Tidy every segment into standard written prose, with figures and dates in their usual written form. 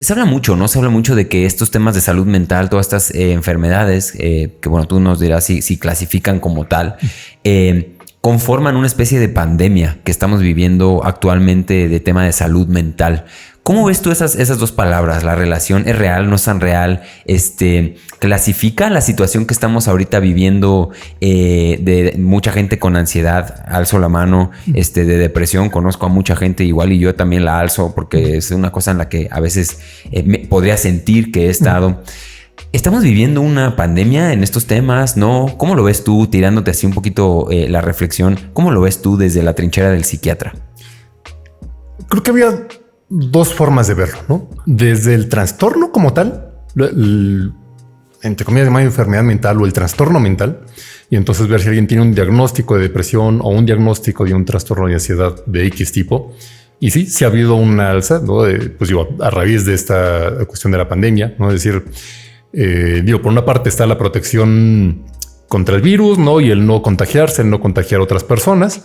Se habla mucho, ¿no? Se habla mucho de que estos temas de salud mental, todas estas enfermedades, que bueno, tú nos dirás si clasifican como tal, conforman una especie de pandemia que estamos viviendo actualmente de tema de salud mental. ¿Cómo ves tú esas dos palabras? ¿La relación es real, no es tan real? ¿Clasifica la situación que estamos ahorita viviendo de mucha gente con ansiedad? Alzo la mano, de depresión. Conozco a mucha gente igual y yo también la alzo porque es una cosa en la que a veces podría sentir que he estado. ¿Estamos viviendo una pandemia en estos temas? ¿No? ¿Cómo lo ves tú, tirándote así un poquito la reflexión? ¿Cómo lo ves tú desde la trinchera del psiquiatra? Creo que había dos formas de verlo, ¿no? Desde el trastorno como tal, entre comillas, llamada enfermedad mental o el trastorno mental, y entonces ver si alguien tiene un diagnóstico de depresión o un diagnóstico de un trastorno de ansiedad de X tipo. Y sí ha habido una alza, ¿no? A raíz de esta cuestión de la pandemia, ¿no? Es decir, por una parte está la protección contra el virus, ¿no? Y el no contagiarse, el no contagiar a otras personas.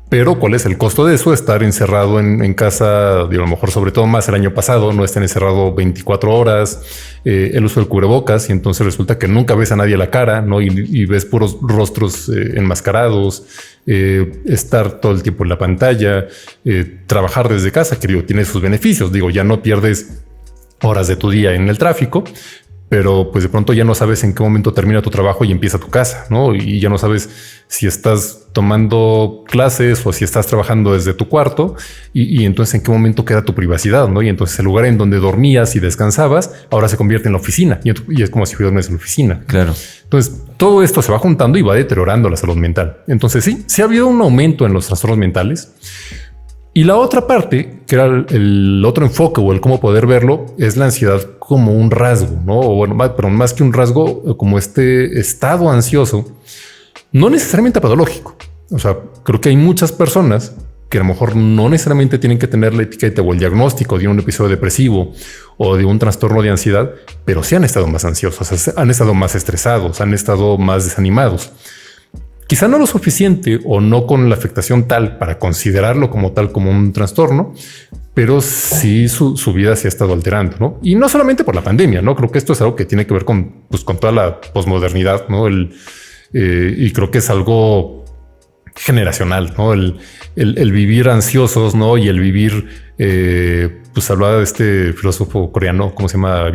Pero ¿cuál es el costo de eso? Estar encerrado en casa, a lo mejor sobre todo más el año pasado, no estar encerrado 24 horas, el uso del cubrebocas, y entonces resulta que nunca ves a nadie a la cara, ¿no? Y ves puros rostros enmascarados, estar todo el tiempo en la pantalla, trabajar desde casa, que tiene sus beneficios. Ya no pierdes horas de tu día en el tráfico, pero pues de pronto ya no sabes en qué momento termina tu trabajo y empieza tu casa, ¿no? Y ya no sabes si estás tomando clases o si estás trabajando desde tu cuarto y entonces en qué momento queda tu privacidad, ¿no? Y entonces el lugar en donde dormías y descansabas ahora se convierte en la oficina y es como si duermes en la oficina. Claro. Entonces todo esto se va juntando y va deteriorando la salud mental. Entonces sí ha habido un aumento en los trastornos mentales. Y la otra parte, que era el otro enfoque o el cómo poder verlo, es la ansiedad como un rasgo, ¿no? O bueno, pero más que un rasgo, como este estado ansioso, no necesariamente patológico. O sea, creo que hay muchas personas que a lo mejor no necesariamente tienen que tener la etiqueta o el diagnóstico de un episodio depresivo o de un trastorno de ansiedad, pero sí han estado más ansiosos, han estado más estresados, han estado más desanimados. Quizá no lo suficiente o no con la afectación tal para considerarlo como tal, como un trastorno, pero sí su vida se ha estado alterando, ¿no? Y no solamente por la pandemia, ¿no? Creo que esto es algo que tiene que ver con toda la posmodernidad, ¿no? Y creo que es algo generacional, ¿no? El vivir ansiosos, ¿no? Y el vivir, pues hablaba de este filósofo coreano, ¿cómo se llama?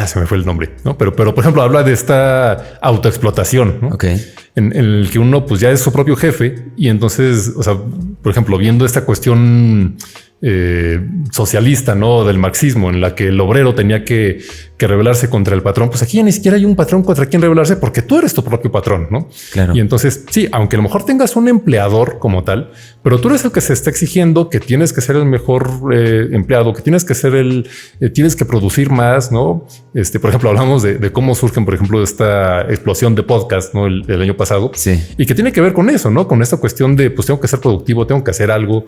Se me fue el nombre, ¿no? Pero por ejemplo, habla de esta autoexplotación, ¿no? Okay. En el que uno pues ya es su propio jefe y entonces, o sea, por ejemplo, viendo esta cuestión socialista, ¿no? Del marxismo, en la que el obrero tenía que rebelarse contra el patrón, pues aquí ya ni siquiera hay un patrón contra quien rebelarse porque tú eres tu propio patrón, ¿no? Claro. Y entonces, sí, aunque a lo mejor tengas un empleador como tal, pero tú eres el que se está exigiendo que tienes que ser el mejor empleado, que tienes que ser tienes que producir más, ¿no? Por ejemplo, hablamos de cómo surgen, por ejemplo, esta explosión de podcast, ¿no? El año pasado. Sí. Y que tiene que ver con eso, ¿no? Con esta cuestión de, pues tengo que ser productivo, tengo que hacer algo.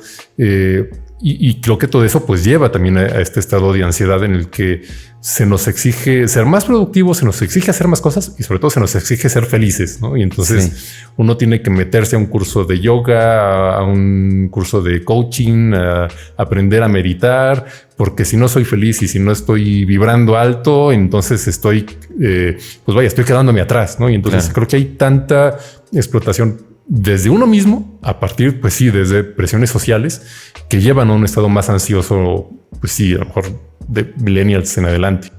Y creo que todo eso pues lleva también a este estado de ansiedad en el que se nos exige ser más productivos, se nos exige hacer más cosas y sobre todo se nos exige ser felices, ¿no? Y entonces uno tiene que meterse a un curso de yoga, a un curso de coaching, a aprender a meditar, porque si no soy feliz y si no estoy vibrando alto, entonces estoy quedándome atrás, ¿no? Y entonces creo que hay tanta explotación desde uno mismo, a partir, pues sí, desde presiones sociales que llevan a un estado más ansioso, pues sí, a lo mejor de millennials en adelante.